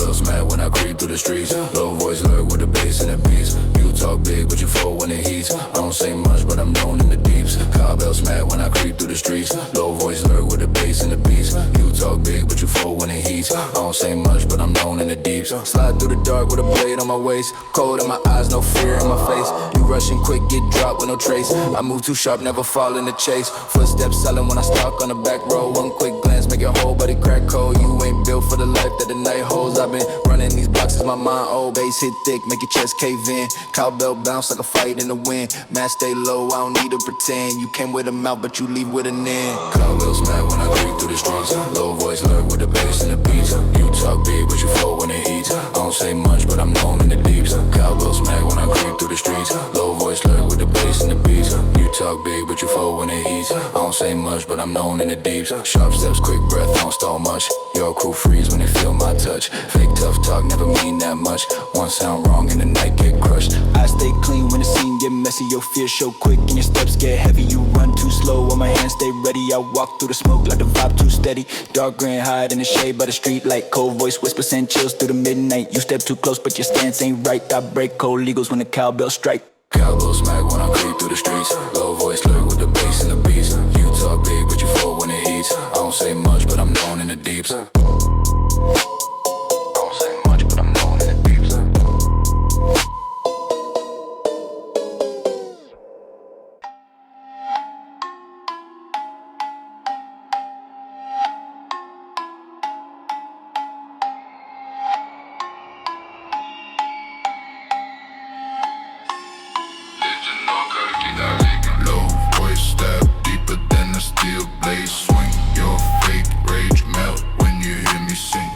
Cowbells mad when I creep through the streets. Low voice lurk with the bass and the beats. You talk big but you fold when it heats. I don't say much but I'm known in the deeps. Cowbells mad when I creep through the streets. Low voice lurk with the bass and the beats. You talk big but you fold when it heats. I don't say much but I'm known in the deeps. Slide through the dark with a blade on my waist. Cold in my eyes, no fear in my face. You rushing quick, get dropped with no trace. I move too sharp, never fall in the chase. Footsteps selling when I stalk on the back row. One quick glance make your whole body crack cold. You ain't built for the life that the night holds. I've been running these blocks as my mind old. Bass hit thick, make your chest cave in. Cowbell bounce like a fight in the wind. Match stay low, I don't need to pretend. You came with a mouth but you leave with an end. Cowbells mad when I creep through the streets. Low voice lurk with the bass and the beats. You talk big but you fold when it heats. I don't say much but I'm known in the deeps. Cowbells mad when I creep through the streets. Low voice lurk with the bass and the beats. You talk big but you fold when it heats. I don't say much but I'm known in the deeps. Sharp steps, quick breath, I don't stall much. Your crew freeze when they feel my touch. Fake tough talk never mean that much. One sound wrong and the night get crushed. I stay clean when the scene get messy. Your fear show quick and your steps get heavy. You run too slow while my hands stay ready. I walk through the smoke like the vibe too steady. Dark green hide in the shade by the street light. Cold voice whisper send chills through the midnight. You step too close but your stance ain't right. I break cold legals when the cowbell strike. Cowbell smack when I creep through the streets. Low voice lurk with the bass and the beats. You talk big but you fold when it heats. I don't say much but I'm known in the deeps. I don't say much but I'm known in the deeps. Low voice stab deeper than a steel blade swing. Your fake rage melt when you hear me sing.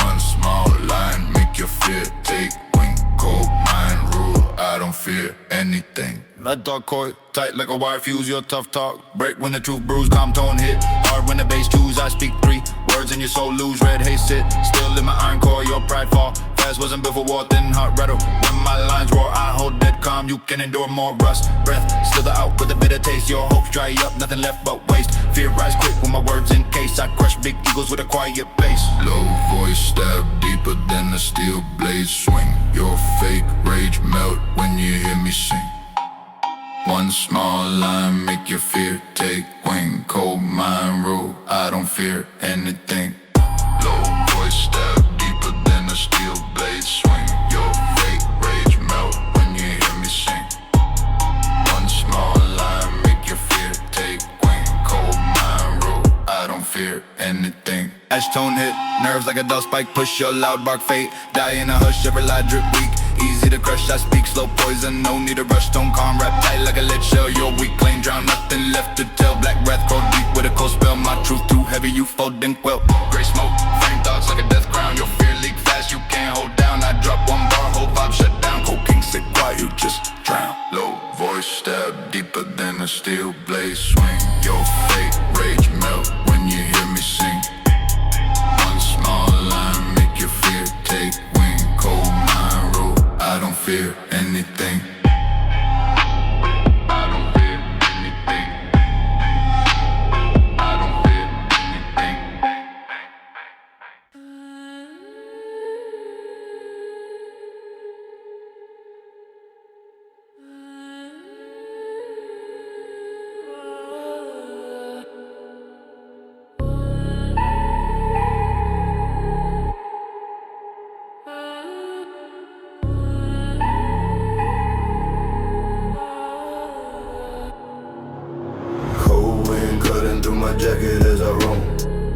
One small line make your fear take wing. Cold mind rule, I don't fear anything. Let dog coil tight like a wire fuse. Your tough talk break when the truth brews. Calm tone hit hard when the bass choose. I speak three words and your soul lose. Red haze sit still in my iron core. Your pride fall fast, wasn't built for war. Thin heart rattle when my lines roar. I hold dead calm, you can endure more rust. Breath slither out with a bitter taste. Your hopes dry up, nothing left but waste. Fear rise quick when my words in case. I crush big eagles with a quiet bass. Low voice stab deeper than a steel blade swing. Your fake rage melt when you hear me sing. One small line make your fear take wing. Cold mind rule, I don't fear anything. Low voice stab deeper than a steel blade swing. Your fake rage melt when you hear me sing. One small line make your fear take wing. Cold mind rule, I don't fear anything. Ash tone hit, nerves like a dust spike. Push your loud bark fate. Die in a hush, every lie drip weak. Easy to crush, I speak slow poison. No need to rush, tone calm, rap tight like a lead shell. You're weak, plain drown, nothing left to tell. Black breath, crawl deep with a cold spell. My truth too heavy, you fold and quell. Gray smoke, frame thoughts like a death crown. Your fear leak fast, you can't hold down. I drop one bar, whole vibe shut down. Cold king sit quiet, you just drown. Low voice stab deeper than a steel blade swing. Your fake rage melt when you hear me sing. One small line make your fear take wing. Cold mind rule, I don't fear anything. I don't fear anything. I don't fear anything. Jacket as I roam.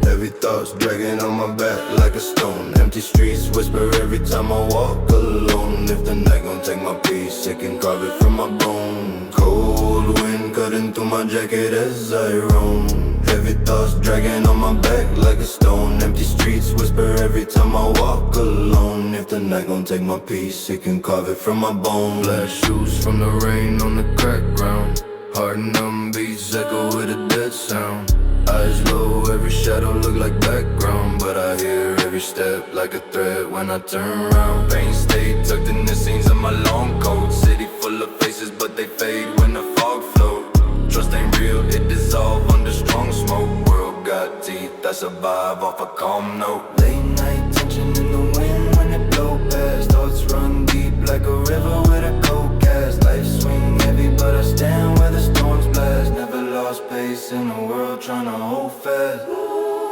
Heavy thoughts dragging on my back like a stone. Empty streets whisper every time I walk alone. If the night gon' take my peace, it can carve it from my bone. Cold wind cutting through my jacket as I roam. Heavy thoughts dragging on my back like a stone. Empty streets whisper every time I walk alone. If the night gon' take my peace, it can carve it from my bone. Black shoes from the rain on the cracked ground. Heart and numb beats echo with a dead sound. Eyes low, every shadow look like background. But I hear every step like a thread when I turn around. Pain stay tucked in the seams of my long coat. City full of faces but they fade when the fog float. Trust ain't real, it dissolve under strong smoke. World got teeth that survive off a calm note. Late night watching in the wind when it blow past. Thoughts run deep like a river with a cold cast. Life swing heavy but I stand where the storms blast. Never lost pace in a world trying to hold fast.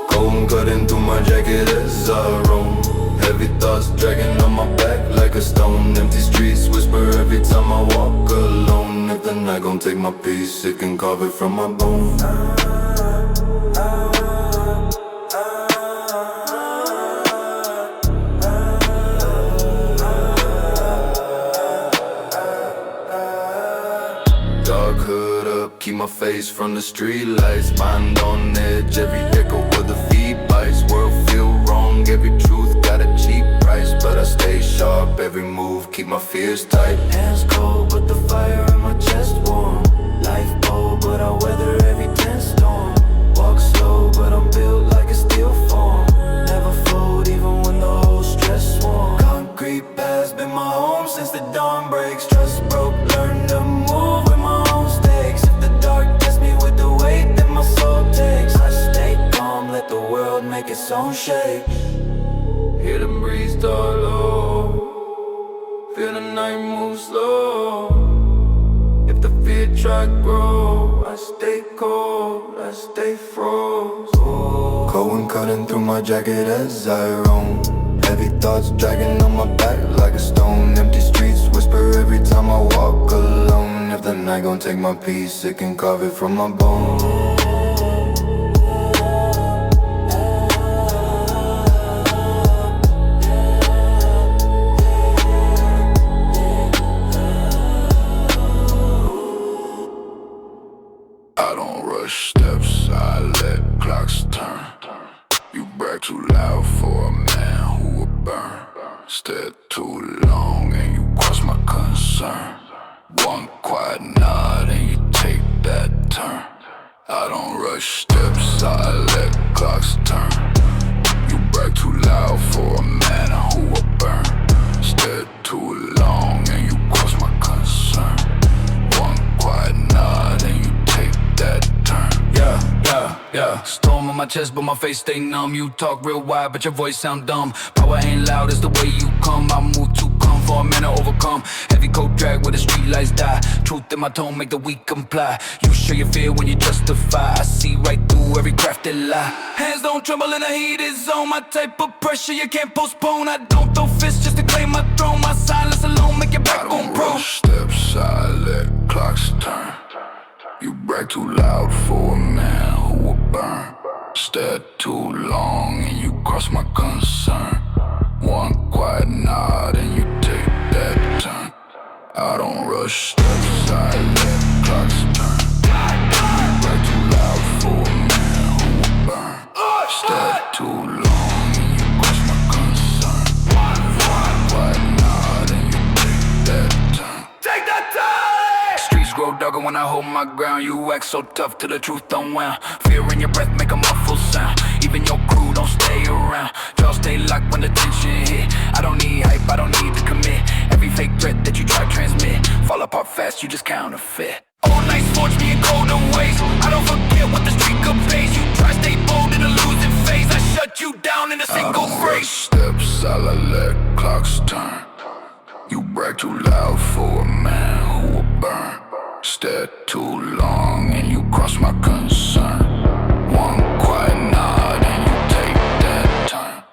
Cold cutting through my jacket as I roam. Heavy thoughts dragging on my back like a stone. Empty streets whisper every time I walk alone. If the night gon' take my peace, it can carve it from my bone. Dark hood up, keep my face from the street lights. Mind on edge, every echo where the feet bites. World feel wrong, every truth got a cheap price. But I stay sharp, every move, keep my fears tight. Hands cold, but the fire in my chest warm. Life bold, but I weather every tense storm. Walk slow, but I'm built like a steel form. Never fold, even when the whole stress swarm. Concrete paths been my home since the dawn breaks. Trust broke, learn to move with my own stakes. If the dark gets me with the weight that my soul takes, I stay calm, let the world make its own shape. Hear the breeze start low, feel the night move slow. If the fear try grow, I stay cold, I stay froze. Cold and cutting through my jacket as I roam. Heavy thoughts dragging on my back like a stone. Empty streets whisper every time I walk alone. If the night gon' take my peace, it can carve it from my bone. I don't rush steps, I let clocks turn. You brag too loud for a man who will burn. Stay too long and you cross my concern. One quiet nod and you take that turn. I don't rush steps, I let clocks turn. You brag too loud for a man who will burn. Stay too long and you cross my concern. One quiet nod and you take that turn. Yeah. Storm on my chest, but my face stay numb. You talk real wide, but your voice sound dumb. Power ain't loud, it's the way you come. I move too calm for a man to overcome. Heavy coat drag where the street lights die. Truth in my tone, make the weak comply. You show your fear when you justify. I see right through every crafted lie. Hands don't tremble in a heated zone. My type of pressure you can't postpone. I don't throw fists just to claim my throne. My silence alone make your back on pro. I don't rush steps, I let clocks turn. You brag too loud for a man who will burn. Stay too long and you cross my concern. One quiet nod and you take that turn. I don't rush steps, I let clocks turn. You brag too loud for a man who will burn. Stay too long and you cross my concern. One quiet nod and you take that turn. Take that turn! Grow darker when I hold my ground. You act so tough till the truth unwound. Fear in your breath make a muffled sound. Even your crew don't stay around. Y'all stay locked when the tension hit. I don't need hype, I don't need to commit. Every fake threat that you try to transmit fall apart fast, you just counterfeit. All night forge me in colder ways. I don't forget what the street could pays. You try stay bold in a losing phase. I shut you down in a single phrase. Steps, I let clocks turn. You brag too loud for a man who will burn. Stay too long and you cross my concern. One quiet nod and you take that turn.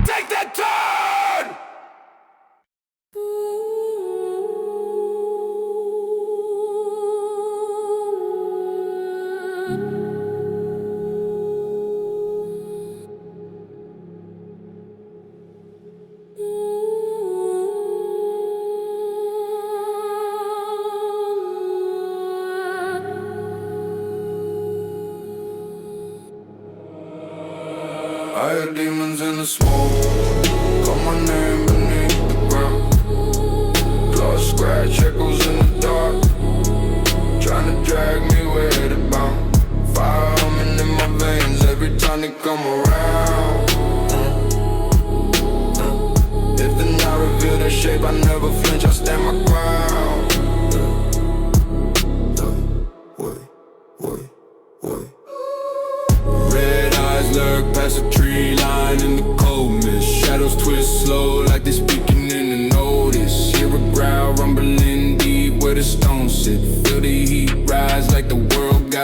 Take that turn! I hear demons in the smoke. Call my name beneath the ground. Claw scratch echoes in the dark. Trying to drag me where it bound. Fire humming in my veins every time they come around.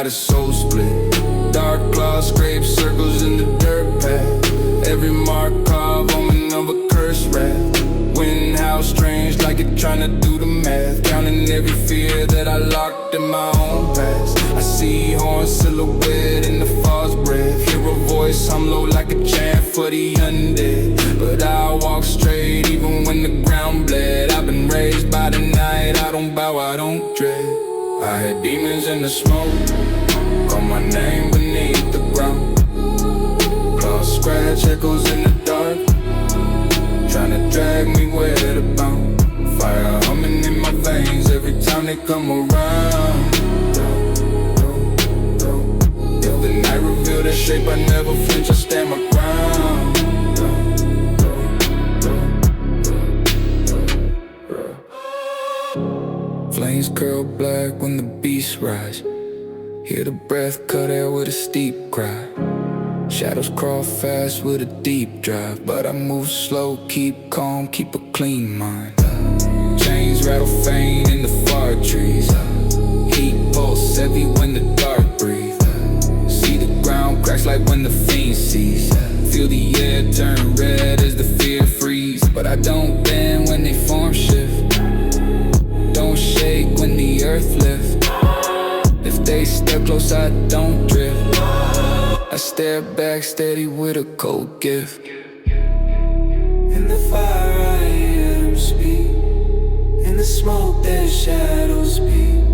got a soul split. Dark claws scrape circles in the dirt path. Every mark carved omen of a curse wrath. Wind howls strange like it tryna do the math. Counting every fear that I locked in my own past. I see horns silhouette in the false breath. Hear a voice hum low like a chant for the undead. But I walk straight even when the ground bled. I've been raised by the night, I don't bow, I don't dread. I had demons in the smoke, call my name beneath the ground. Claws scratch echoes in the dark, tryna drag me where to bound. Fire humming in my veins every time they come around. If the night revealed their shape, I never flinch, I stand my ground. Flames curl black when the beasts rise. Hear the breath cut air with a steep cry. Shadows crawl fast with a deep drive, but I move slow, keep calm, keep a clean mind. Chains rattle faint in the far trees. Heat pulse heavy when the dark breathe. See the ground cracks like when the fiend sees. Feel the air turn red as the fear freeze. But I don't bend when they form shift. Don't shake when the earth lifts. If they step close, I don't drift. I stare back steady with a cold gift. In the fire I hear them speak. In the smoke their shadows peep.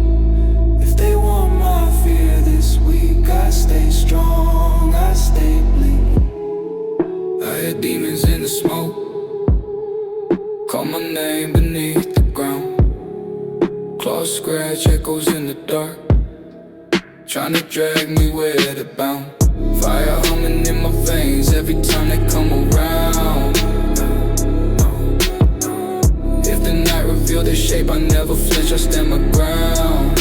If they want my fear this week, I stay strong, I stay bleak. I hear demons in the smoke, call my name beneath the ground. Claws scratch echoes in the dark, tryna drag me where to bound. Fire humming in my veins every time they come around. If the night revealed their shape, I never flinch, I stand my ground.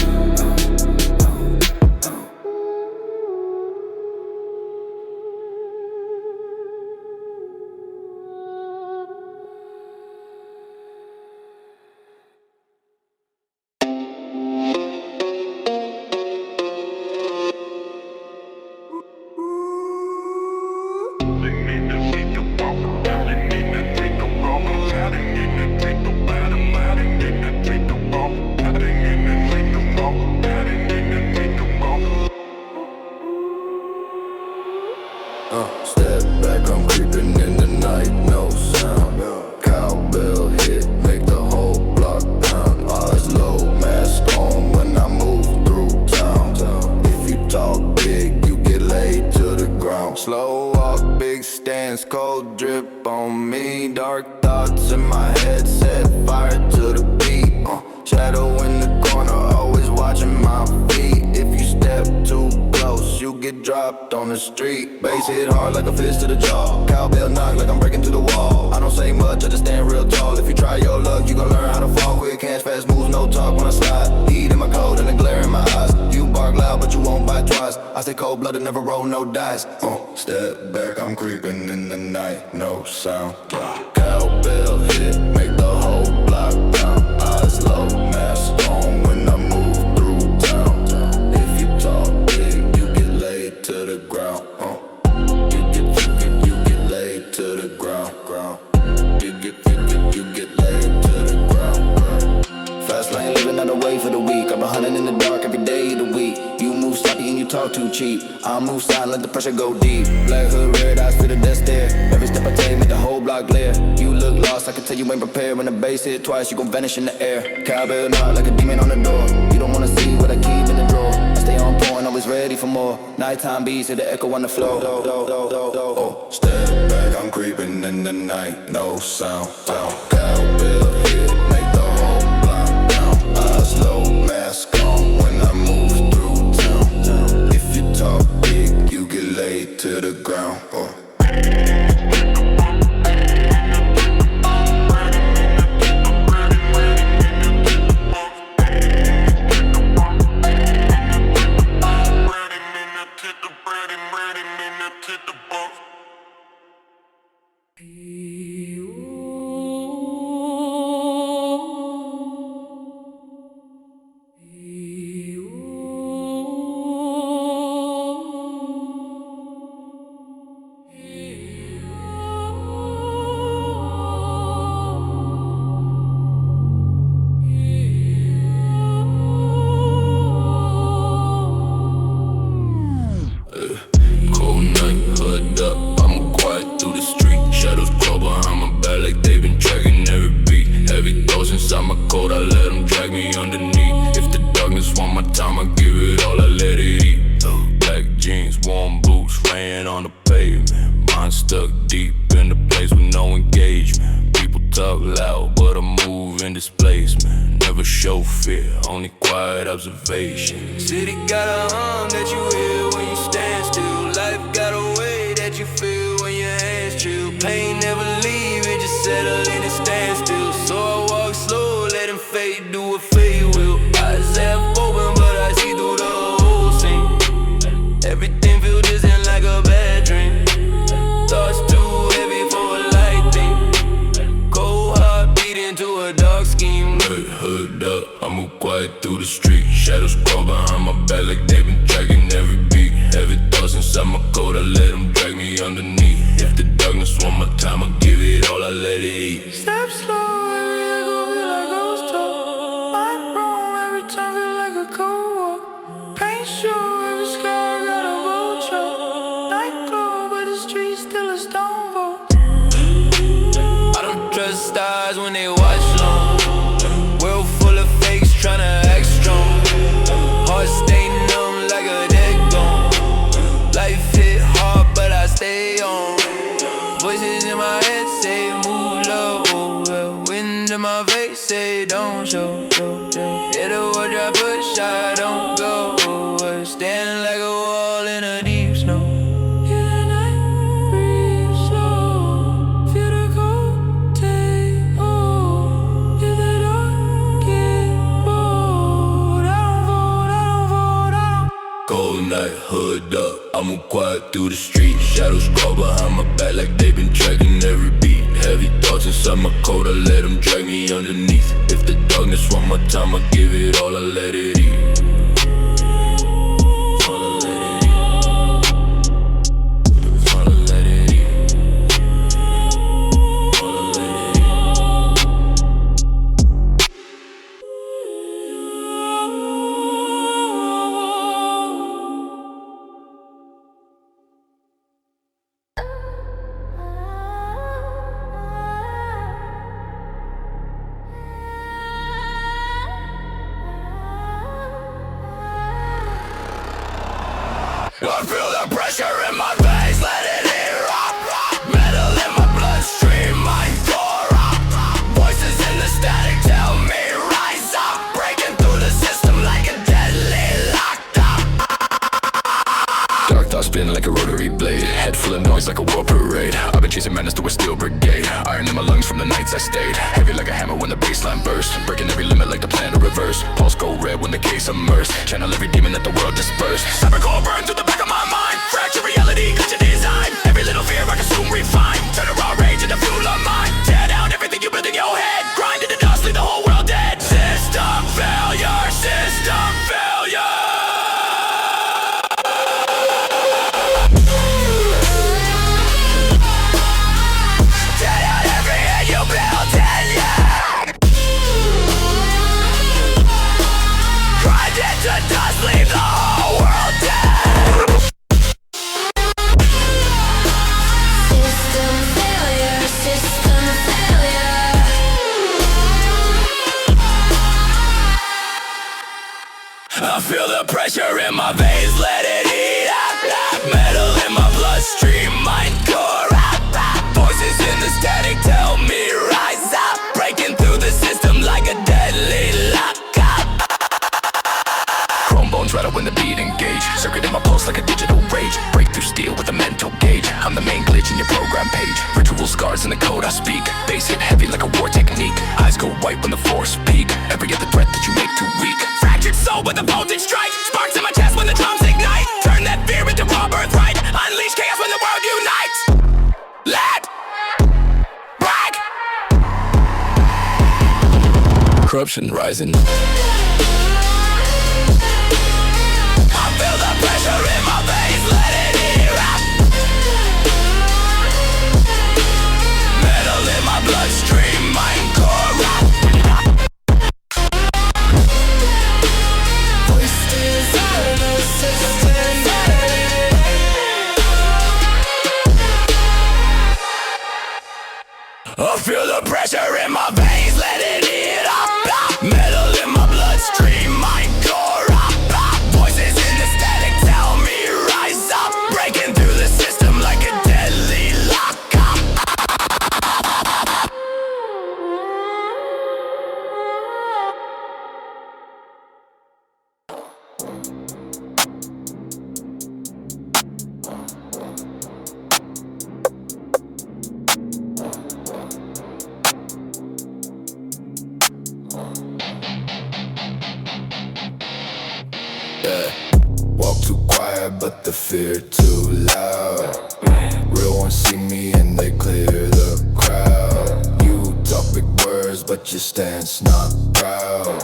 Step back, I'm creeping in the night, no sound. Cowbell hit, make the whole block pound. Eyes low, mask on when I move through town. If you talk big, you get laid to the ground. Slow walk, big stance, cold drip on me. Dark thoughts in my head, set fire to the beat. Shadow in the corner, always watching my feet. If you step too close, you get dropped on the street. Bass hit hard like a fist to the jaw. Cowbell knock like I'm breaking through the wall. I don't say much, I just stand real tall. If you try your luck, you gon' learn how to fall. Quick hands, fast moves, no talk when I slide. Heat in my coat and the glare in my eyes. You bark loud, but you won't bite twice. I stay cold-blooded, never roll no dice. Step back, I'm creeping in the night, no sound. Cowbell hit, make the whole block down. Eyes low, mask on when I move through town. If you talk big, you get laid to the ground. You get laid to the ground. You get laid to the ground. Fast lane living out the way for the week. I've been hunting in the dark every day of the week. You move sloppy and you talk too cheap. I move silent, let the pressure go deep. Black hood, red eyes, feel the death stare. Every step I take, make the whole block glare. You look lost, I can tell you ain't prepared. When the bass hit twice, you gon' vanish in the air. Cowbell knock like a demon on the door. You don't wanna see what I keep in the drawer. I stay on point, always ready for more. Nighttime beats, hear the echo on the floor. Step back, I'm creeping in the night, no sound. Cowbell hit, make the whole block down. Eyes low, mask on when I move through town. If you talk big, you get laid to the ground. deep in the place with no engagement. People talk loud, but I move in displacement. Never show fear, only quiet observation. City got a hum that you hear when you stand still. Life got a way that you feel when your hands chill. Pain never leave, it just settle in and stand still. So I walk slow, let him fade, do what fate will. Eyes half open, but I see through the whole scene. Everything feel distant like a bad dream. Thoughts too heavy for a light thing. Cold heart beating to a dark scheme. Hood up, I move quiet through the street. Shadows crawl behind my back like they've been tracking every beat. Heavy thoughts inside my coat, I let them drag me underneath. If the darkness want my time, I give it all, I let it eat. Step slow, every echo feel like ghost talk. Mind roam, every time feel like a cold walk. Paint sure, every scar got a vulture. Night glow, but the street's still a stone vault. I don't trust stars when they watch long. World full of fakes tryna act strong. Heart stay numb like a dead gone. Life hit hard, but I stay on. Voices in my head say move low. Wind in my face say don't show. Hit a word I push, I don't go. Standing like a wall in a deep snow. Hear the night breathe slow. Feel the cold take hold. Hear the dark get bold. I don't fold. Cold night, hood up, I move quiet through the street. Shadows crawl behind my back like they've been tracking every beat. Heavy thoughts inside my coat, I let them drag me underneath. If the darkness want my time, I give it all, I let it eat. I feel the pressure in my veins, let it ear up. Metal in my bloodstream, mind core up. Voices in the static tell me rise up. Breaking through the system like a deadly locked up. Dark thoughts spin like a rotary blade. Head full of noise like a war parade. I've been chasing madness through a steel brigade. Iron in my lungs from the nights I stayed. Heavy like a hammer when the baseline burst. Breaking every limit like the plan to reverse. Pulse go red when the case immersed. Channel every demon that the world dispersed. Cyber core burn through the back of my mind. Fracture reality, glitch a design. Every little fear I consume, refine. Turn a raw rage into fuel of mine. Tear down everything you build in your head. Grind into dust, leave the whole world dead. System failure, system failure. Tear down every head you built in, yeah. Grind into dust, leave the whole world dead. I feel the pressure in my veins, let it eat up. Metal in my bloodstream, mind core up. Voices in the static tell me rise up. Breaking through the system like a deadly lockup. Chrome bones rattle when the beat engage. Circuit in my pulse like a digital rage. Break through steel with a mental gauge. I'm the main glitch in your program page. Ritual scars in the code I speak. Bass hit heavy like a war technique. Eyes go white when the force peak. Every other threat that you make too weak. Fractured soul with a voltage strike. Sparks in my chest when the drums ignite. Turn that fear into raw birthright. Unleash chaos when the world unites. Let brag. Corruption rising. I feel the pressure in my veins, let it ear up. Metal in my bloodstream, mind core up. I feel the pressure in my veins, let it eat up. Metal in my bloodstream, mind core up. Voices in the static tell me rise up. Breaking through the system like a deadly lockup. but the fear too loud. Real ones see me and they clear the crowd. You talk big words, but your stance not proud.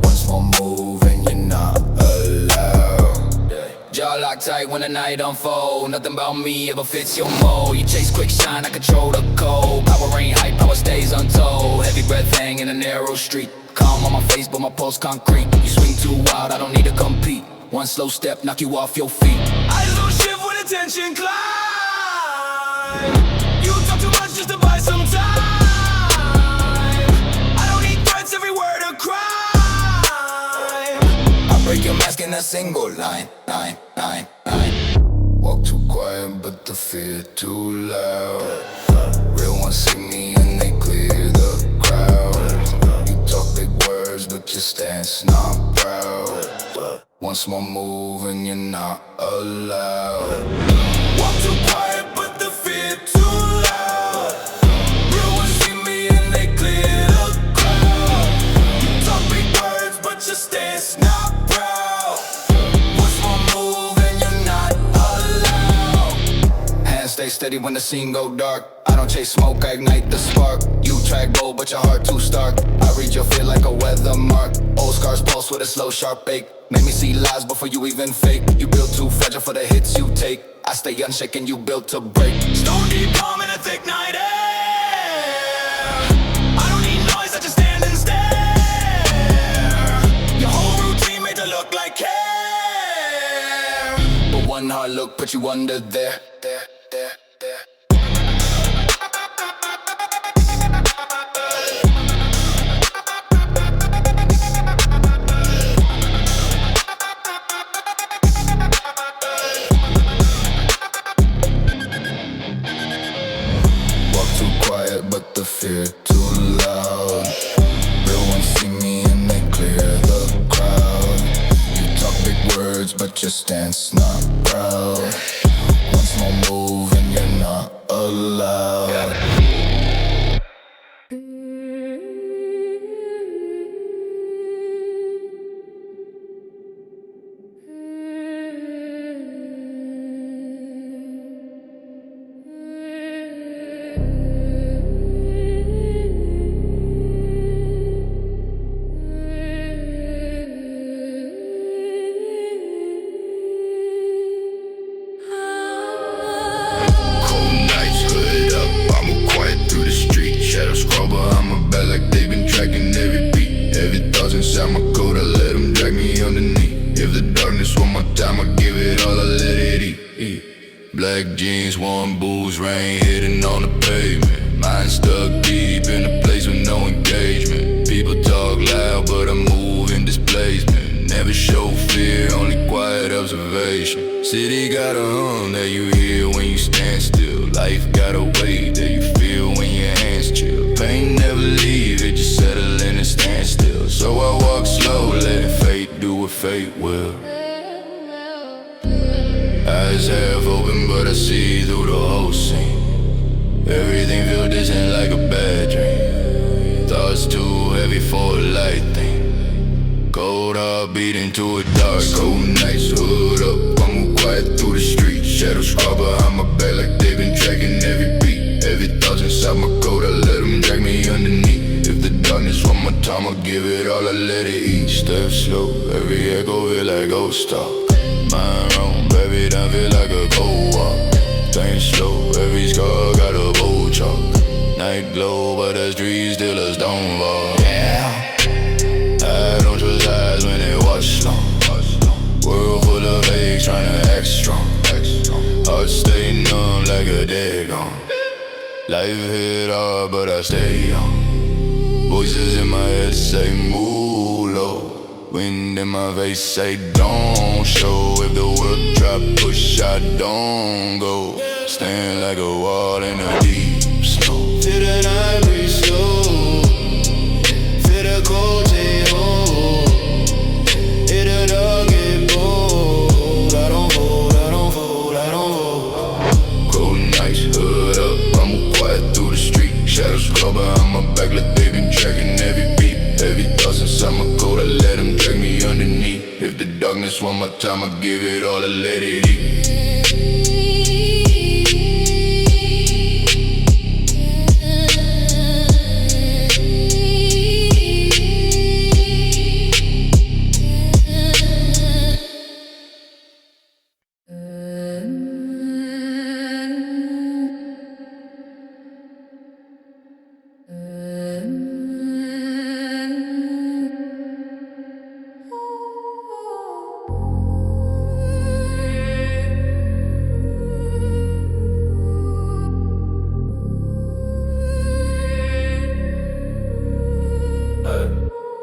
One small move and you're not allowed. Jaw lock tight when the night unfold. Nothing about me ever fits your mold. You chase quick shine, I control the cold. Power ain't hype, power stays untold. Heavy breath hang in a narrow street. Calm on my face, but my pulse concrete. You swing too wild, I don't need to compete. One slow step, knock you off your feet. Eyes don't shift when attention climb. You talk too much just to buy some time. I don't need threats, every word a crime. I break your mask in a single line. Walk too quiet, but the fear too loud. Real ones see me and they clear the crowd. You talk big words, but your stance not proud. One small move and you're not allowed. Walk too quiet, but the fear too loud. Real ones see me and they clear the crowd. You talk big words, but your stance not proud. One small move and you're not allowed. Hands stay steady when the scene go dark. I don't chase smoke, I ignite the spark. You track bold, but your heart too stark. I read your fear like a weather mark. Old scars pulse with a slow, sharp ache. Make me see lies before you even fake. You built too fragile for the hits you take. I stay unshaken, you built to break. Stone deep calm in a thick night air. I don't need noise, I just stand and stare. Your whole routine made to look like care. But one hard look put you under there. But the fear too loud. Real ones see me and they clear the crowd. You talk big words, but your stance not proud. One small move and you're not allowed. Inside my coat, I let them drag me underneath. If the darkness one more time, I give it all, I let it eat. Black jeans, warm boots, rain hitting on the pavement. Mind stuck deep in a place with no engagement. People talk loud, but I move in displacement. Never show fear, only quiet observation. City got a hum that you hear when you stand still. Life got a weight that you feel when your hands chill. Pain never leave, it just settle in and stand still. So I walk slow, letting fate do what fate will. Eyes half open, but I see through the whole scene. Everything feels distant like a bad dream. Thoughts too heavy for a light thing. Cold heart beating to a dark cold nights. Hood up, I'm quiet through the street. Shadows crawl behind my back like they've been tracking every beat. Every thought's inside my coat, I let them drag me underneath. If the darkness one more time, I'll give it all, I let it eat. Step slow, every echo feel like ghost talk. Mind wrong, baby, don't feel like a cold walk. Think slow, every scar got a bold chalk. Night glow, but the streets still a stone wall. Yeah, I don't trust eyes when they watch long. World full of fakes trying to act strong. Heart stay numb like a dead gone. Life hit hard, but I stay on. Voices in my head say move low. Wind in my face say don't show. If the world drop, push, I don't go. Stand like a wall in the deep snow. Feel the night breeze slow. Feel the cold take hold. Hit the dark, get bold. I don't fold, I don't fold, I don't fold. Cold nights, hood up, I'm quiet through the street. Shadows crawl behind my back like they've been tracking every beat. Heavy thoughts inside my coat, I let them drag me underneath. If the darkness one my time, I give it all and let it eat.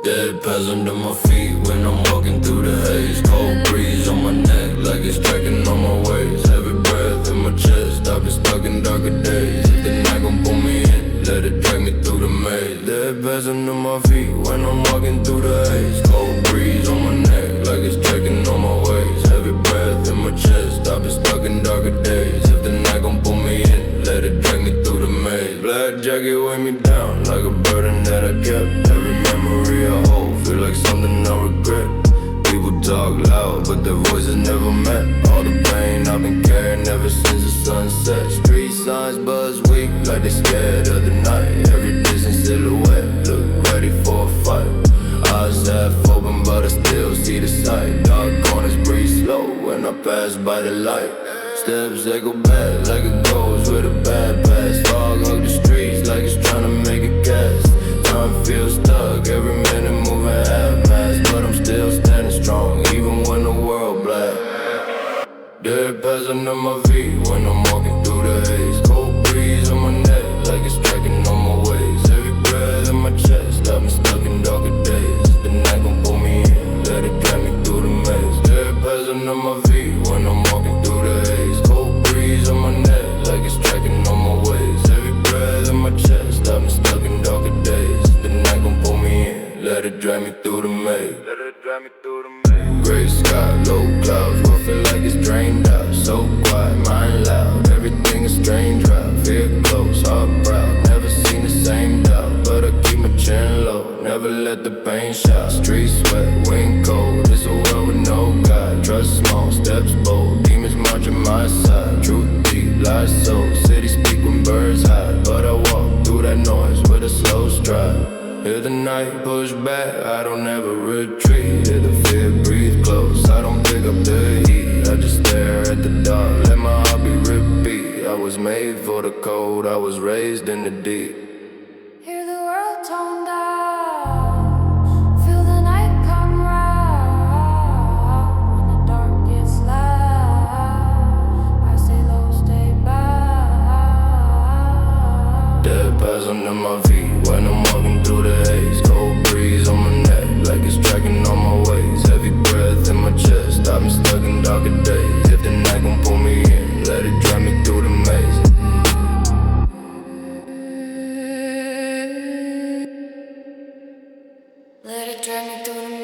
Dead pads under my feet when I'm walking through the haze. Cold breeze on my neck like it's tracking on my waist. Heavy breath in my chest, I've been stuck in darker days. If the night gon' pull me in, let it drag me through the maze. Dead pads under my feet when I'm walking through the haze. Cold breeze on my neck like it's tracking on my waist. Heavy breath in my chest, I've been stuck in darker days. If the night gon' pull me in, let it drag me through the maze. Black jacket weigh me down like a burden that I kept. Every memory I hold feel like something I regret. People talk loud, but their voices never met. All the pain I've been carrying ever since the sunset. Street signs buzz weak like they scared of the night. Every distant silhouette look ready for a fight. Eyes half open, but I still see the sight. Dark corners breathe slow when I pass by the light. Steps echo back like a ghost with a bad past. Fog hug the streets like it's trying to make a cast. Time feels stuck, every minute moving half-mast. But I'm still standing strong, even when the world black. Dead pads under my feet when I'm walking through the haze. Cold breeze on my neck like it's tracking on my waist. Every breath in my chest, I've been stuck in darker days. The night gon' pull me in, let it drag me through the maze. Dead pads under my feet when I'm walking through the haze. Cold breeze on my neck like it's tracking on my waist. Every breath in my chest, I've been stuck in darker days. The night gon' pull me in, let it drag me through the maze. Let it drag me through the maze. Gray sky, low clouds, rough like it's drained out. So quiet, mind loud, everything is strange route. Fear close, heart proud, never seen the same doubt. But I keep my chin low, never let the pain shout. Street sweat, wind cold, it's a world with no God. Trust small, steps bold, demons marching my side. Truth deep, lies so, city speak when birds hide. But I walk through that noise with a slow stride. Hear the night push back, I don't ever retreat. Hear the fear breathe close, I don't pick up the heat. I just stare at the dark, let my heart be repeat. I was made for the cold, I was raised in the deep. Hear the world tone down, feel the night come round. When the dark gets loud, I stay low, stay bound. Dead pads under my feet when I'm walking through the haze. Cold breeze on my neck like it's tracking on my waist. Heavy breath in my chest, I've been stuck in darker days. If the night gon' pull me in, let it drag me through the maze. Let it drag me through the maze.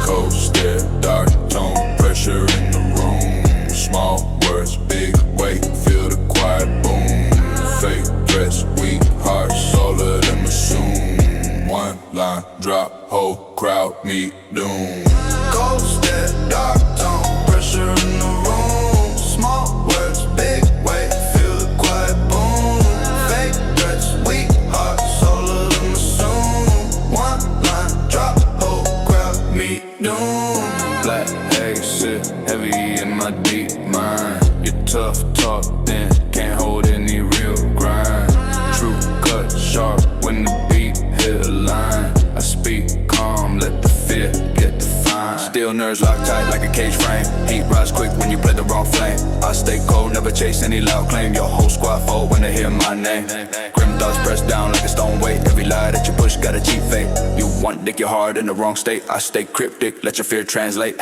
Cold stare, dark tone, pressure in the room. Small words, big weight, feel the quiet boom. Fake dress, weak hearts, all of them assume. One line, drop, whole crowd, meet doom. Cold stare, dark tone, pressure in the room. Small words, big weight, feel the quiet boom. Fake dress, weak hearts, all of them assume. One line, drop, whole crowd, meet doom. Black haze sit heavy in my deep mind. You tough talk, then can't hold any real grind. True cut sharp when the beat hit a line. I speak calm, let the fear get defined. Still nerves locked tight like a cage frame. Heat rise quick when you play the wrong flame. I stay cold, never chase any loud claim. Your whole squad fold when they hear my name. Grim thoughts pressed down like a stone weight. Every lie that you push got a cheap fate. You want dick, your heart in the wrong state. I stay cryptic, let your fear translate.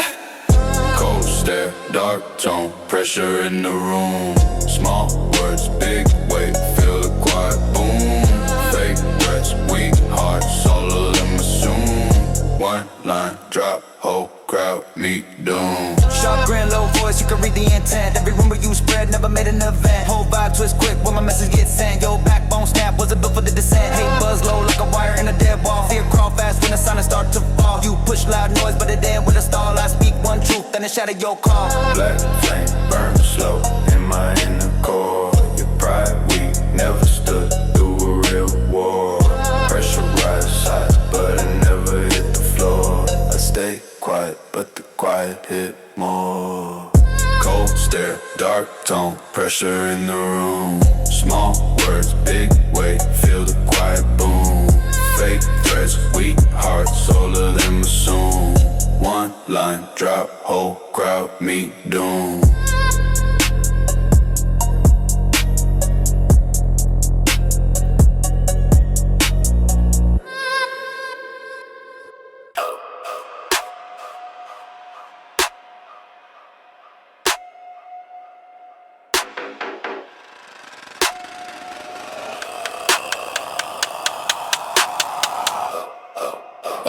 Cold stare, dark tone, pressure in the room. Small words, big weight, feel the quiet boom. Fake threats, weak hearts, all of them assume. One line, drop, whole crowd, meet doom. Sharp grin, low voice, you can read the intent. Every rumor you spread never made an event. Whole vibe twist quick when my message gets sent. Yo, backbone snap, wasn't built for the descent. Hate buzz low like a wire in a dead wall. Fear crawl fast when the silence start to fall. You push loud noise, but it end with a stall. I speak one truth, then it shatter your call. Black flame burn slow in my inner core. Your pride weak, never stood through a real war. Pressurized high, but it never hit the floor. I stay quiet, but the quiet hit more. Cold stare, dark tone, pressure in the room. Small words, big weight, feel the quiet boom. Fake threats, weak hearts, all of them assume. One line, drop, whole crowd, meet doom.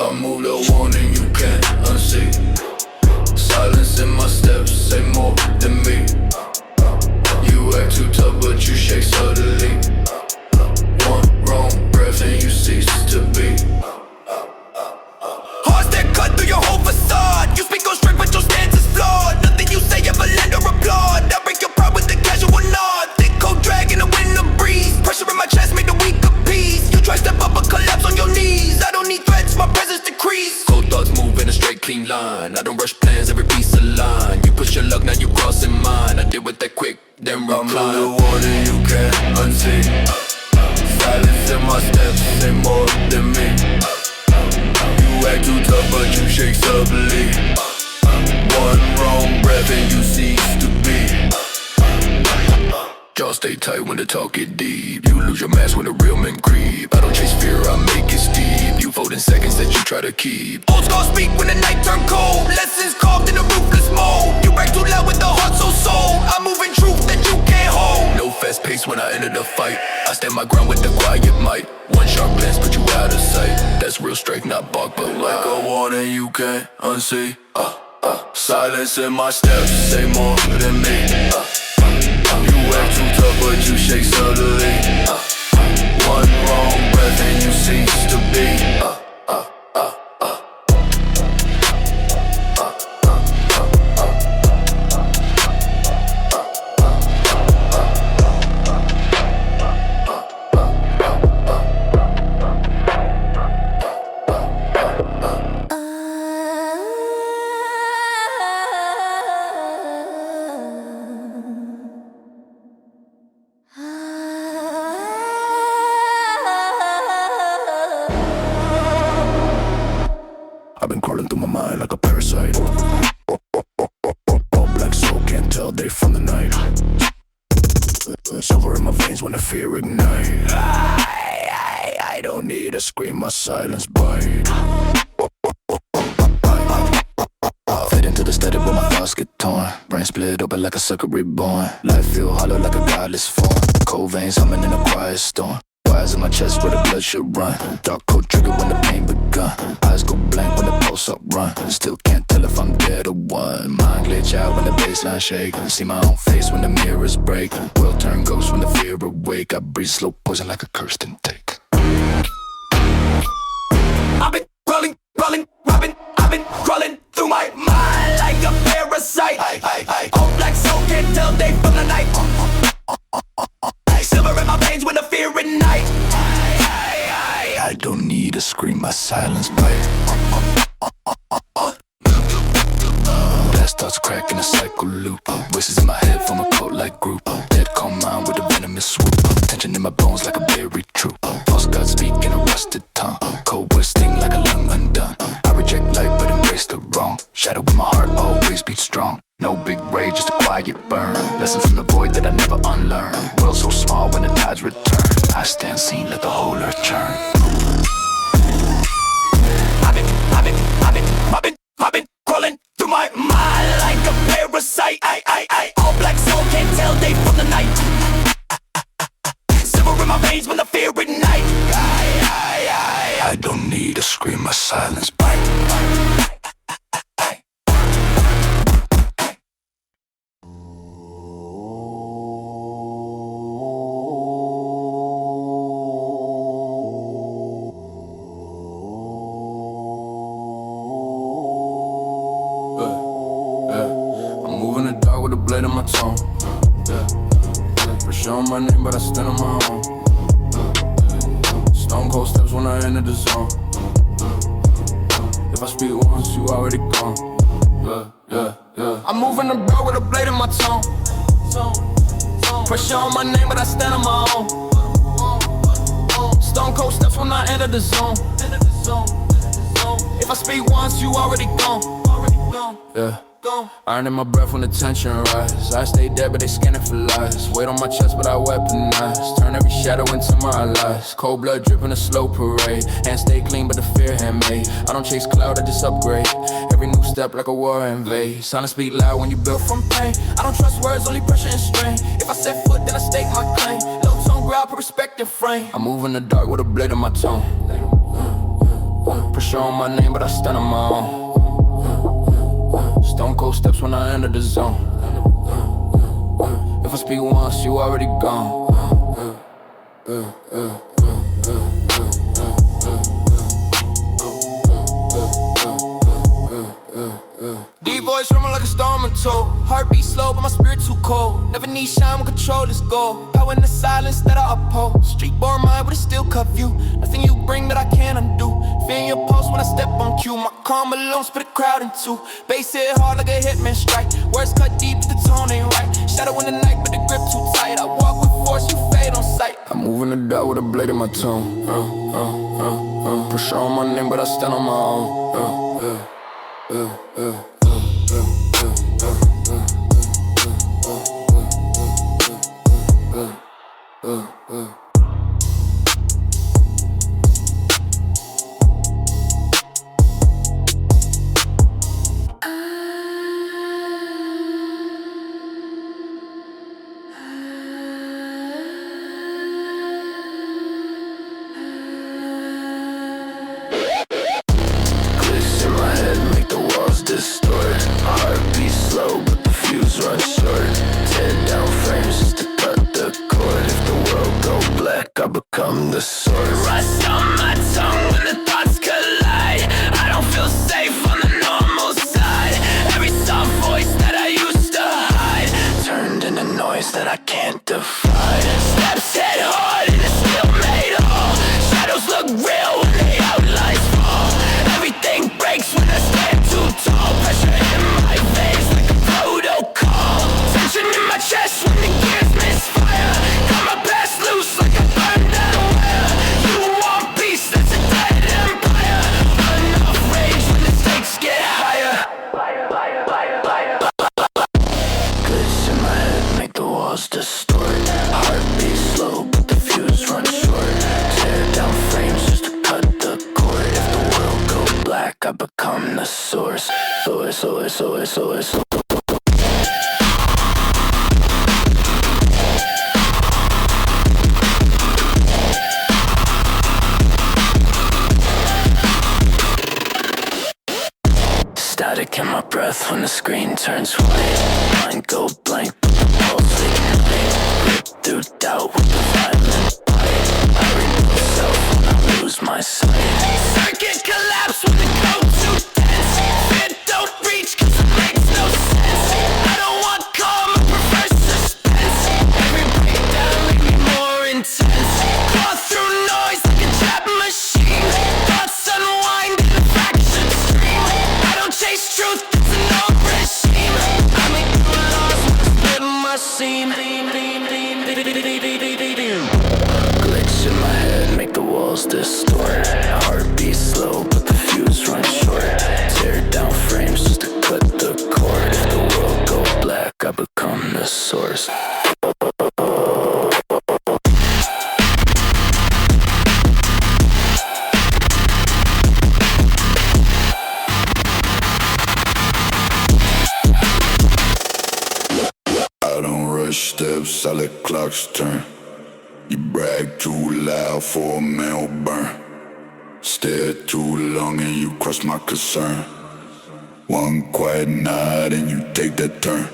I move the warning you can't unsee. Silence in my steps say more than me. You act too tough but you shake subtly. One wrong breath and you cease to be. Hearts that cut through your whole facade. You speak on straight but your stance is flawed. Nothing you say ever lend or applaud. I break your pride with a casual nod. Thick cold drag in the wind of breeze. Pressure in my chest make the weak appease. You try step up but collapse on your knees. I don't need threats, my presence decrease. Cold thoughts move in a straight clean line. I don't rush plans, every piece of line. You push your luck, now you crossing mine. I deal with that quick, then I'm reply. the warning you can't unsee. Silence in my steps say more than me. You act too tough but you shake subtly. One wrong breath and you cease to be. Jaw stay tight when the talk get deep. You lose your mask when the real men creep. I don't chase fear, I make it steep. You fold in seconds that you try to keep. Old scars speak when the night turn cold. Lessons carved in a ruthless mold. You break too loud with the heart so sold. I move in truth that you can't hold. No fast pace when I enter the fight. I stand my ground with the quiet might. One sharp glance put you out of sight. That's real strike, not bark but Like a warning you can't unsee. Silence in my steps say more than me. You act too tough but you shake subtly. One wrong breath and you cease to be. I've been crawling through my mind like a parasite. All black soul, can't tell day from the night. Silver in my veins when the fear ignite. I don't need a scream, my silence bite. Fade into the steady where my thoughts get torn. Brain split open like a sucker reborn. Life feel hollow like a godless form. Cold veins humming in a quiet storm. Wires in my chest where the blood should run. Dark cold trigger when the pain begun. Eyes go blank when the pulse up run. Still can't tell if I'm dead or what. Mind glitch out when the baseline shake. See my own face when the mirrors break. Will turn ghost when the fear awake. I breathe slow poison like a cursed intake. I've been crawling, robbing. I've been crawling through my mind like a parasite. All black soul can't tell day from the night. Silver in my veins when the fear ignite. I don't need a scream, my silence bite. Blast thoughts crack in a cycle loop. Voices in my head from a cult like group. Dead calm mind with a venomous swoop. Tension in my bones like a buried troop. False gods speak in a rusted tongue. Cold words sting like a lung undone. I reject light but embrace the wrong. Shadow in my heart always beats strong. No big rage, just a quiet burn. Lessons from the void that I never unlearn. World so small when the tides return. I stand seen, let the whole earth turn. I've been crawling through my mind like a parasite. All black soul can't tell day from the night. Silver in my veins when the fear ignite. I don't need a scream of silence. I'm moving the dark with a blade in my tongue. For showing my name, but I stand on my own. Stone cold steps when I enter the zone. If I speak once, you already gone. I'm moving the dark with a blade in my tongue. Pressure on my name, but I stand on my own. Stone cold steps when I enter the zone. If I speak once, you already gone. Yeah. Ironing my breath when the tension rise. I stay dead, but they scanning for lies. Weight on my chest, but I weaponize. Turn every shadow into my lies. Cold blood dripping a slow parade. Hands stay clean, but the fear handmade. I don't chase cloud, I just upgrade. Every new step like a war invade. Silence speak loud when you built from pain. I don't trust words, only pressure and strain. If I set foot, then I stake my claim. Low tone growl, put respect and frame. I move in the dark with a blade in my tongue. Pressure on my name, but I stand on my own. Stone cold steps when I enter the zone. If I speak once, you already gone. Deep voice rumbling like a storm in tow. Heartbeat slow, but my spirit too cold. Never need shine when control is gold. Power in the silence that I uphold. Street born mind, but it still cut view. Nothing you bring that I can't undo. Feeling your pulse when I step on cue. My calm alone split a crowd in two. Bass hit hard like a hitman strike. Words cut deep, but the tone ain't right. Shadow in the night, but the grip too tight. I walk with force, you fade on sight. I move in the dark with a blade in my tongue. Pressure on my name, but I stand on my own. Static in my breath when the screen turns white. Mind go blank, but the pulse ignite. Rip through doubt with the violent bite. I read myself when I lose my sight. Circuit collapse when the go too tense. Fear don't reach cause it makes no sense. I don't want calm, I prefer suspense. Every breakdown make me more intense. Claw through noise like a trap machine. Thoughts unwind in a fraction stream. I don't chase truth, it's an old regime. I make new laws when I split my seam. Glitch in my head make the walls distort. Heartbeat slow but the fuse runs short. Tear down frames just to cut the cord. If the world go black I become the source. solid clocks turn. You brag too loud for a man who burn. Stare too long and you cross my concern. One quiet nod and you take that turn.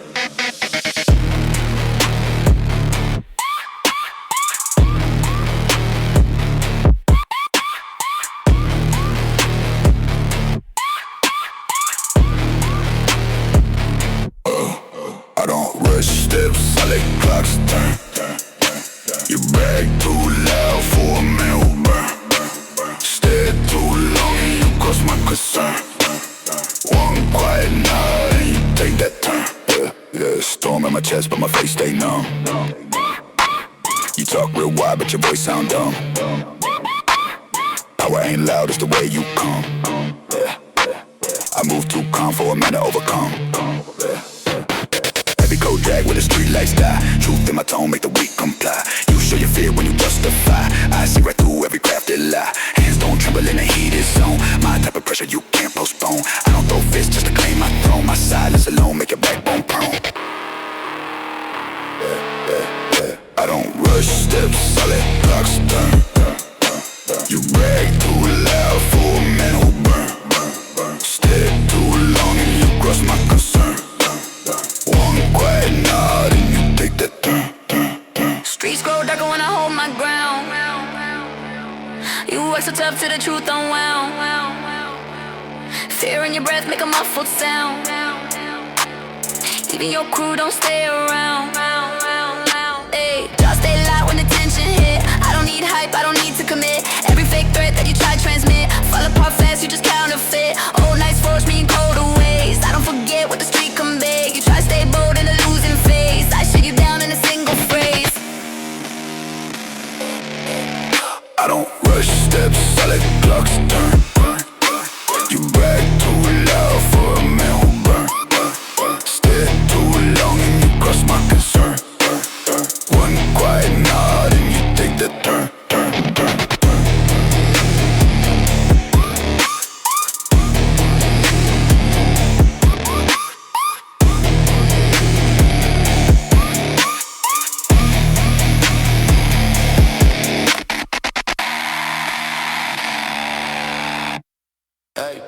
I don't rush steps, solid clocks turn. You brag too loud for a man who burn. Stare too long and you cross my concern. One quiet nod and you take that turn. Yeah, storm in my chest but my face stay numb. You talk real wide but your voice sound dumb. Power ain't loud, it's the way you come. Yeah, I move too calm for a man to overcome. Heavy coat drag with a street lifestyle. Truth in my tone make the weak comply. You show your fear when you justify. I see right through every crafted lie. Hands don't tremble in a heated zone. My type of pressure you can't postpone. I don't throw fists just to claim my throne. My silence alone make your backbone prone. I don't rush steps, solid clocks turn. You brag too loud for a man who burn. Stare too long and you cross my concern. One quiet nod and you take that turn. Streets grow darker when I hold my ground. You work so tough till the truth unwound. Fear in your breath make a muffled sound. Even your crew don't stay around. Ay, jaws stay loud when the tension hit. I don't need hype, I don't need to commit. Every fake threat that you try to transmit fall apart fast, you just counterfeit. Old nights force me in colder ways. I don't forget what the street convey. You try to stay bold in a losing phase. I shut you down in a single phrase. I don't rush steps, solid clocks turn. You brag too loud for a man who burn. Stare too long and you cross my concern. One quiet nod and you take that turn. Hey.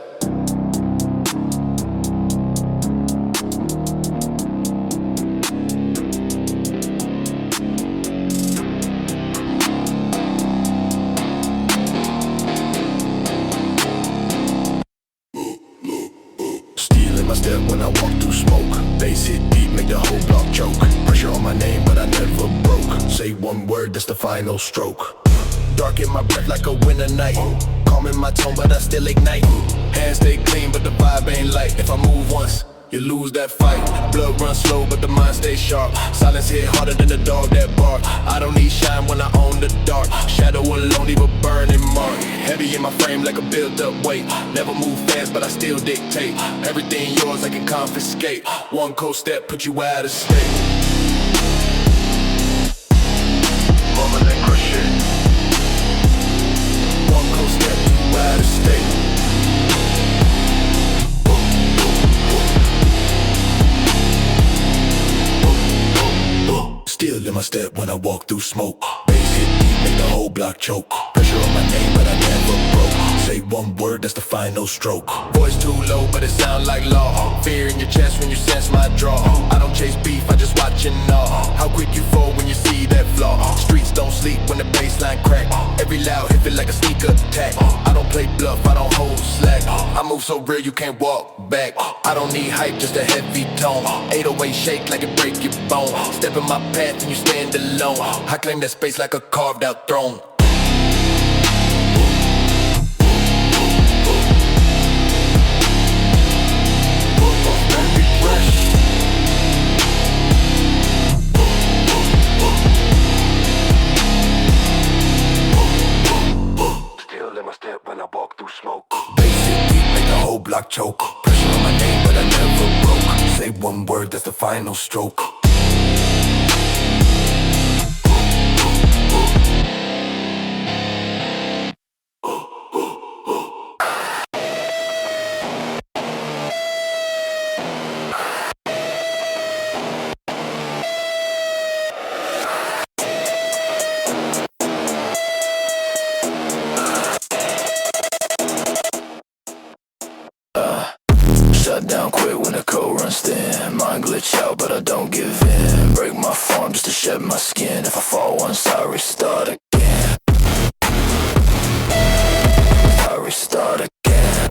Steel in my step when I walk through smoke. Bass hit deep, make the whole block choke. Pressure on my name, but I never broke. Say one word, that's the final stroke. Dark in my breath like a winter night. Calm in my tone, but I still ignite. Hands stay clean, but the vibe ain't light. If I move once, you lose that fight. Blood runs slow, but the mind stays sharp. Silence hit harder than the dog that bark. I don't need shine when I own the dark. Shadow alone, leave a burning mark. Heavy in my frame like a built-up weight. Never move fast, but I still dictate. Everything yours, I can confiscate. One cold step, put you out of state. Mama, that crush it. One cold step, you out of state. Still in my step when I walk through smoke. Bass hit deep, make the whole block choke. Pressure on my name, but I never broke. Say one word, that's the final stroke. Voice too low, but it sound like law. Fear in your chest when you sense my draw. I don't chase beef, I just watch and gnaw. How quick you fall when you see that flaw. Streets don't sleep when the baseline crack. Every loud hit feel like a sneak attack. I don't play bluff, I don't hold slack. I move so real you can't walk back. I don't need hype, just a heavy tone. 808 shake like it break your bone. Step in my path and you stand alone. I claim that space like a carved out throne. Still in my step when I walk through smoke. Bass hit deep, make the whole block choke. Pressure on my name, but I never broke. Say one word, that's the final stroke. runs thin. Mind glitch out, but I don't give in. Break my form just to shed my skin. If I fall once, I restart again. I restart again.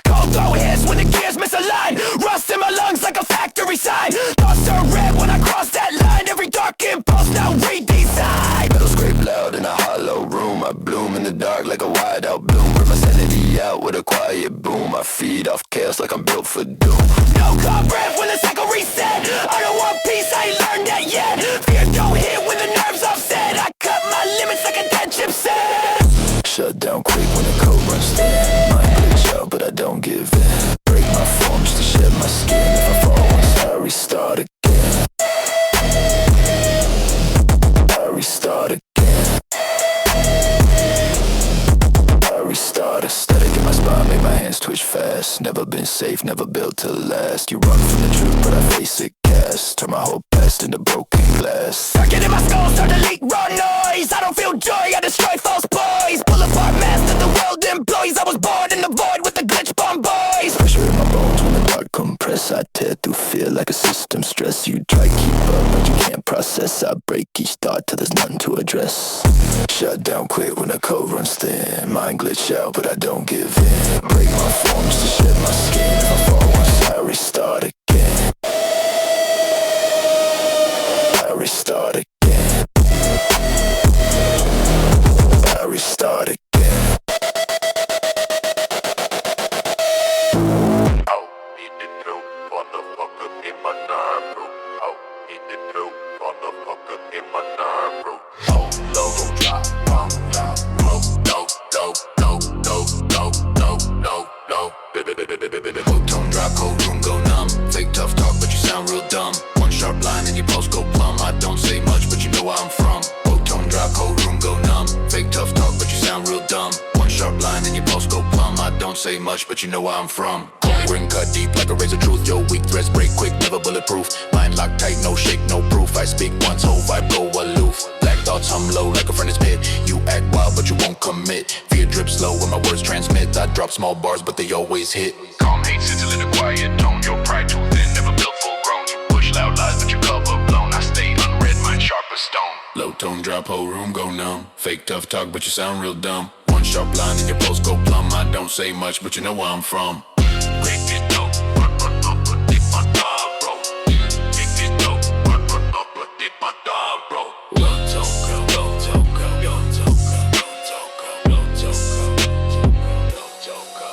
Cold blow hits when the gears misalign. Rust in my lungs like a factory sign. Thoughts turn red when I cross that line. Every dark impulse now redesign. Metal scrape loud in a hollow room. I bloom in the dark like a wide out bloom. Burn my sanity out with a quiet boom. I feed off chaos like I'm built for doom. No comrade when the cycle reset. I don't want peace, I ain't learned that yet. Fear don't hit when the nerves offset. I cut my limits like a dead chipset. Shut down quick when the code runs thin. Mind glitch out, but I don't give in. Break my form just to shed my skin. If I fall once, I restart again. I restart again. I restart. Static in my spine, make my hands twitch fast. Never been safe, never built to last. You run from the truth, but I face it cast. Turn my whole past into broken glass. Circuit in my skull, start to leak raw noise. I don't feel joy, I destroy false boys. Pull apart master the world employees. I was born in the void with the glitch bomb boys. Pressure in my bones when the dark compress. I tear through fear like a system stress. You try keep up, but you can't process. I break each thought till there's nothing to address. Shut down quick when the code runs thin. Mind glitch out, but I don't give in. Break my forms to shed my skin. If I fall once, I restart again. I restart again. I restart again. Oh, eat it too, motherfucker, in my nerve root. Oh, eat it too, motherfucker, in my nerve root. Oh, low, drop, bomb, drop, low, no, no, no, no, no, no, no, no. Hook tone drop, cold room go numb. Fake tough talk, but you sound real dumb. One sharp line and your post go plumb. I don't say much, but you know where I'm from. Hook tone drop, cold room go numb. Fake tough talk, but you sound real dumb. One sharp line and your post go plumb. I don't say much, but you know where I'm from. Ring cut deep like a razor truth. Yo, weak threads break quick, never bulletproof. Mind locked tight, no shake, no proof. I speak once, whole vibe go aloof. Black thoughts hum low like a furnace pit. You act wild, but you won't commit. Fear drips slow when my words transmit. I drop small bars, but they always hit. Calm hate sits in a quiet tone. Your pride too thin, never built full grown. You push loud lies, but you cover blown. I stay unread, mind sharp as stone. Low tone drop, whole room go numb. Fake tough talk, but you sound real dumb. One sharp line and your post go plumb. I don't say much, but you know where I'm from. Break it down, dip my dog, bro. Break it down, dip my dog, bro. Low tone go, low tone go, low tone go, low tone go, low tone go.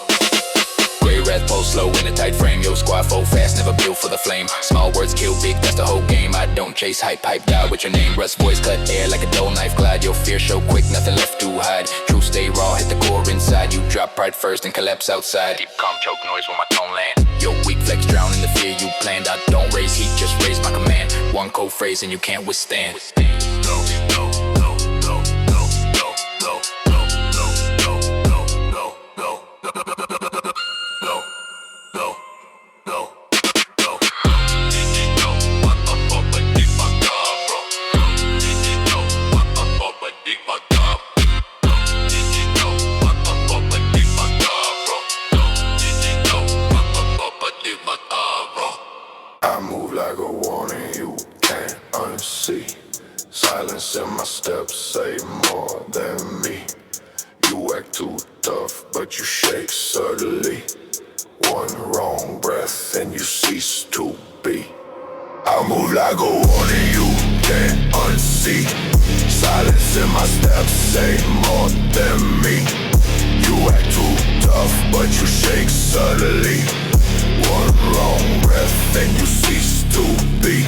Gray red pose slow in a tight frame. Yo, squad fold fast, never built for the flame. Small words kill big, that's the whole game. I don't chase hype, pipe die with your name. Rust voice cut air like a dull knife glide. Your fear show quick, nothing left to hide. True stay raw, hit the core inside. You drop pride first and collapse outside. Deep calm choke noise when my tone land. Yo, weak flex drown in the fear you planned. I don't raise heat, just raise my command. One cold phrase and you can't withstand. No, no, no, no, no, no, no, no, no, no, no, no, no. I move like a warning you can't unsee. Silence in my steps say more than me. You act too tough, but you shake subtly. One wrong breath and you cease to be. I move like a warning you can't unsee. Silence in my steps say more than me. You act too tough, but you shake subtly. One wrong breath and you cease to be.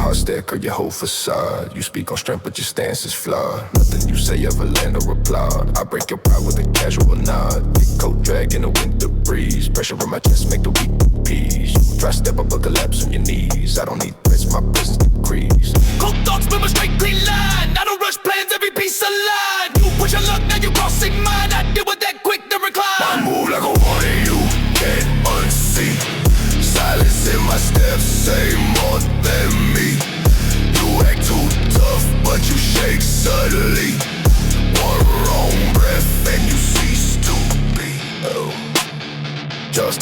Heart stack of your whole facade. You speak on strength, but your stance is flawed. Nothing you say ever land or applaud. I break your pride with a casual nod. Big coat drag in the winter breeze. Pressure on my chest make the weak appease. You try step up but collapse on your knees. I don't need threats, my presence decrease. Cold thoughts move a straight clean line. I don't rush plans, every piece aligned. You push your luck, now you crossing mine. I deal with that quick to recline. I move like a warning you can't unsee. Silence in my steps say more than me. You act too tough, but you shake subtly. One wrong breath and you cease to be.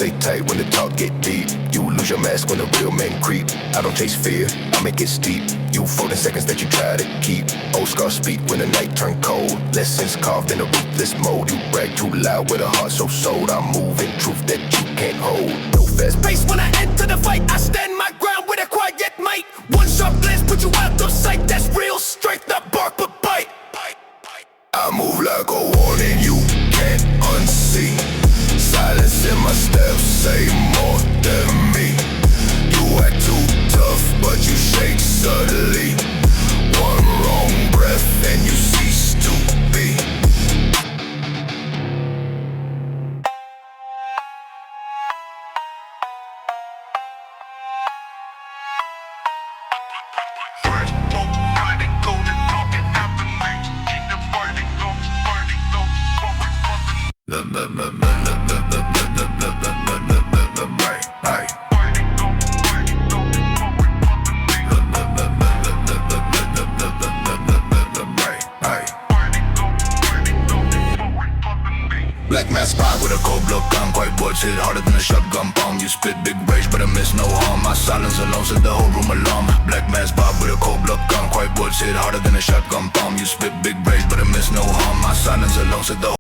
stay tight when the talk get deep. You lose your mask when the real men creep. I don't chase fear, I make it steep. You 40 seconds that you try to keep. Old scars speak when the night turn cold. Lessons carved in a ruthless mold. You brag too loud with a heart so sold. I move in truth that you can't hold. No fast pace when I enter the fight. I stand my ground with a quiet might. One sharp glance put you out of sight. That's real strength, not bark but bite. I move like a warning you can't unsee. Silence in my steps say more than me. You act too tough but you shake subtly. One wrong breath and you cease to be. Black mask spy with a cold blood gun. Quiet words hit harder than a shotgun bomb. You spit big rage but I miss no harm. My silence alone set the whole room alarm. Black mask spy with a cold blood gun. Quiet words hit harder than a shotgun bomb. You spit big rage but I miss no harm. My silence alone set the